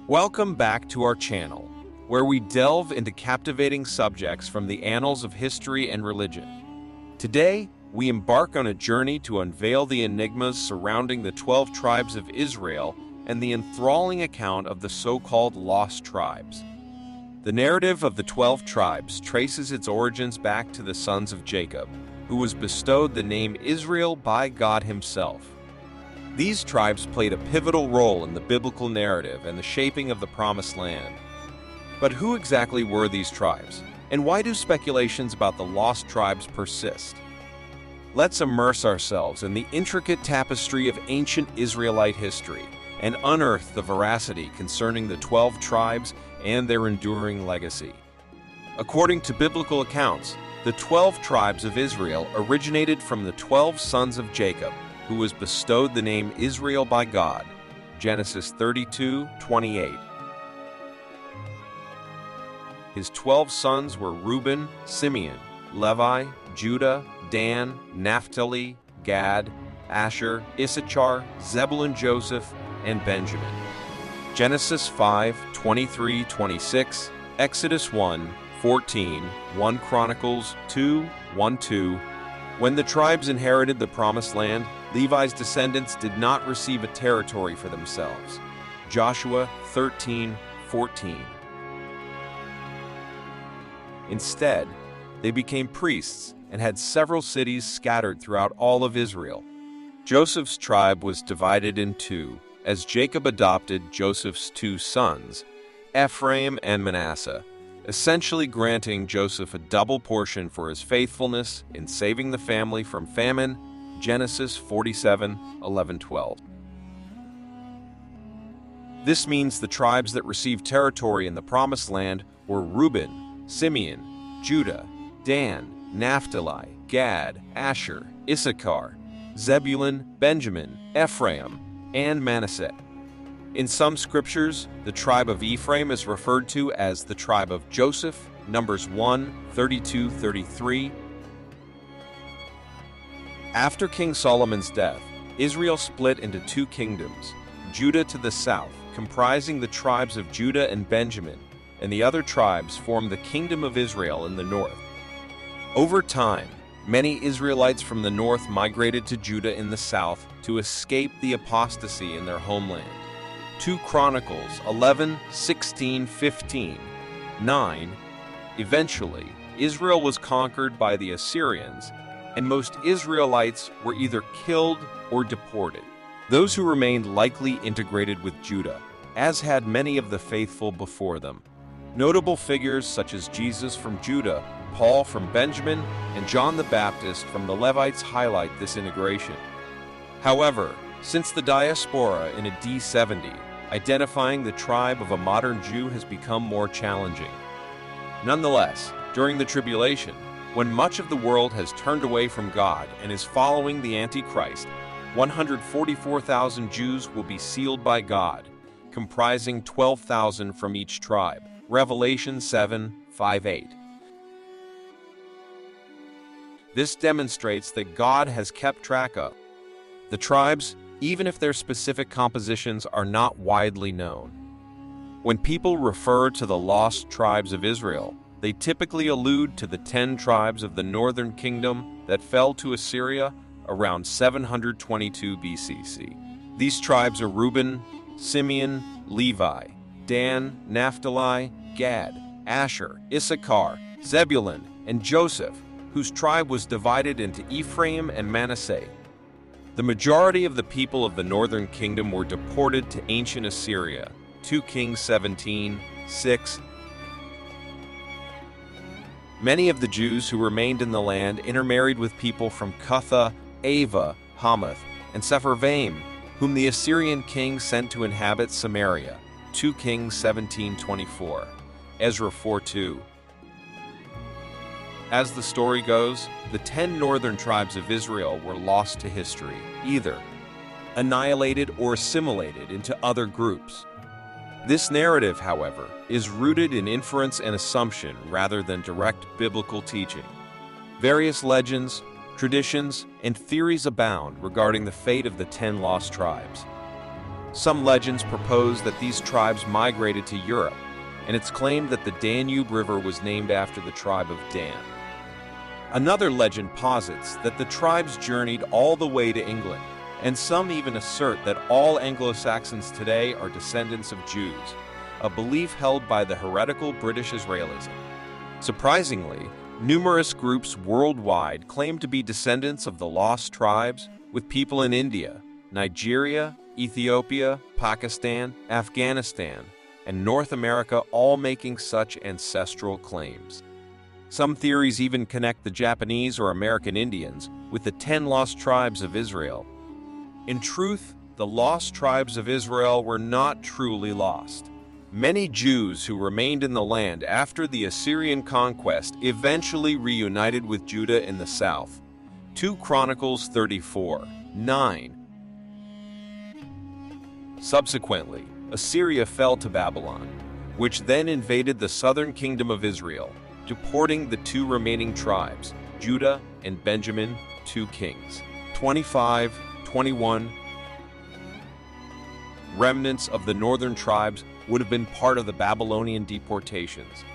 Welcome back to our channel, where we delve into captivating subjects from the annals of history and religion. Today, we embark on a journey to unveil the enigmas surrounding the 12 tribes of Israel and the enthralling account of the so-called lost tribes. The narrative of the 12 tribes traces its origins back to the sons of Jacob, who was bestowed the name Israel by God himself. These tribes played a pivotal role in the biblical narrative and the shaping of the Promised Land. But who exactly were these tribes, and why do speculations about the lost tribes persist? Let's immerse ourselves in the intricate tapestry of ancient Israelite history and unearth the veracity concerning the 12 tribes and their enduring legacy. According to biblical accounts, the 12 tribes of Israel originated from the 12 sons of Jacob, who was bestowed the name Israel by God. Genesis 32:28. His 12 sons were Reuben, Simeon, Levi, Judah, Dan, Naphtali, Gad, Asher, Issachar, Zebulun, Joseph, and Benjamin. Genesis 5:23-26, Exodus 1:14, 1 Chronicles 2:1-2. When the tribes inherited the Promised Land, Levi's descendants did not receive a territory for themselves. Joshua 13:14. Instead, they became priests and had several cities scattered throughout all of Israel. Joseph's tribe was divided in two, as Jacob adopted Joseph's two sons, Ephraim and Manasseh, essentially granting Joseph a double portion for his faithfulness in saving the family from famine. Genesis 47:11-12. This means the tribes that received territory in the Promised Land were Reuben, Simeon, Judah, Dan, Naphtali, Gad, Asher, Issachar, Zebulun, Benjamin, Ephraim, and Manasseh. In some scriptures, the tribe of Ephraim is referred to as the tribe of Joseph, Numbers 1:32-33. After King Solomon's death, Israel split into two kingdoms, Judah to the south, comprising the tribes of Judah and Benjamin, and the other tribes formed the Kingdom of Israel in the north. Over time, many Israelites from the north migrated to Judah in the south to escape the apostasy in their homeland. 2 Chronicles 11:16-15, 9. Eventually, Israel was conquered by the Assyrians, and most Israelites were either killed or deported. Those who remained likely integrated with Judah, as had many of the faithful before them. Notable figures such as Jesus from Judah, Paul from Benjamin, and John the Baptist from the Levites highlight this integration. However, since the diaspora in AD 70, identifying the tribe of a modern Jew has become more challenging. Nonetheless, during the tribulation, when much of the world has turned away from God and is following the Antichrist, 144,000 Jews will be sealed by God, comprising 12,000 from each tribe. Revelation 7:5-8. This demonstrates that God has kept track of the tribes, even if their specific compositions are not widely known. When people refer to the lost tribes of Israel, they typically allude to the 10 tribes of the northern kingdom that fell to Assyria around 722 BCC. These tribes are Reuben, Simeon, Levi, Dan, Naphtali, Gad, Asher, Issachar, Zebulun, and Joseph, whose tribe was divided into Ephraim and Manasseh. The majority of the people of the northern kingdom were deported to ancient Assyria. 2 Kings 17:6. Many of the Jews who remained in the land intermarried with people from Cutha, Ava, Hamath, and Sepharvaim, whom the Assyrian king sent to inhabit Samaria. 2 Kings 17:24. Ezra 4:2. As the story goes, the 10 northern tribes of Israel were lost to history, either annihilated or assimilated into other groups. This narrative, however, is rooted in inference and assumption rather than direct biblical teaching. Various legends, traditions, and theories abound regarding the fate of the 10 lost tribes. Some legends propose that these tribes migrated to Europe, and it's claimed that the Danube River was named after the tribe of Dan. Another legend posits that the tribes journeyed all the way to England, and some even assert that all Anglo-Saxons today are descendants of Jews, a belief held by the heretical British Israelism. Surprisingly, numerous groups worldwide claim to be descendants of the lost tribes, with people in India, Nigeria, Ethiopia, Pakistan, Afghanistan, and North America all making such ancestral claims. Some theories even connect the Japanese or American Indians with the 10 lost tribes of Israel. In truth, the lost tribes of Israel were not truly lost. Many Jews who remained in the land after the Assyrian conquest eventually reunited with Judah in the south. 2 Chronicles 34:9. Subsequently, Assyria fell to Babylon, which then invaded the southern kingdom of Israel, deporting the 2 remaining tribes, Judah and Benjamin, 2 Kings 25:21. Remnants of the northern tribes would have been part of the Babylonian deportations.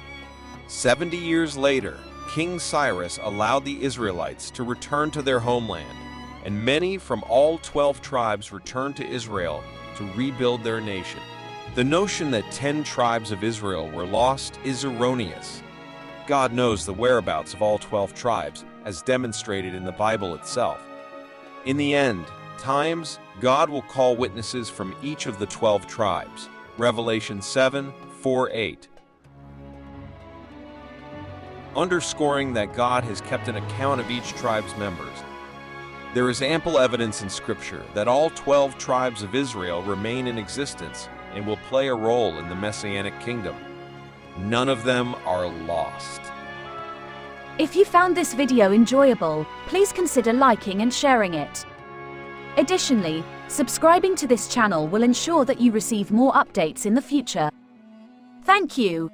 70 years later, King Cyrus allowed the Israelites to return to their homeland, and many from all 12 tribes returned to Israel to rebuild their nation. The notion that 10 tribes of Israel were lost is erroneous. God knows the whereabouts of all 12 tribes, as demonstrated in the Bible itself. In the end times, God will call witnesses from each of the 12 tribes. Revelation 7:4-8. Underscoring that God has kept an account of each tribe's members. There is ample evidence in Scripture that all 12 tribes of Israel remain in existence and will play a role in the Messianic kingdom. None of them are lost. If you found this video enjoyable, please consider liking and sharing it. Additionally, subscribing to this channel will ensure that you receive more updates in the future. Thank you.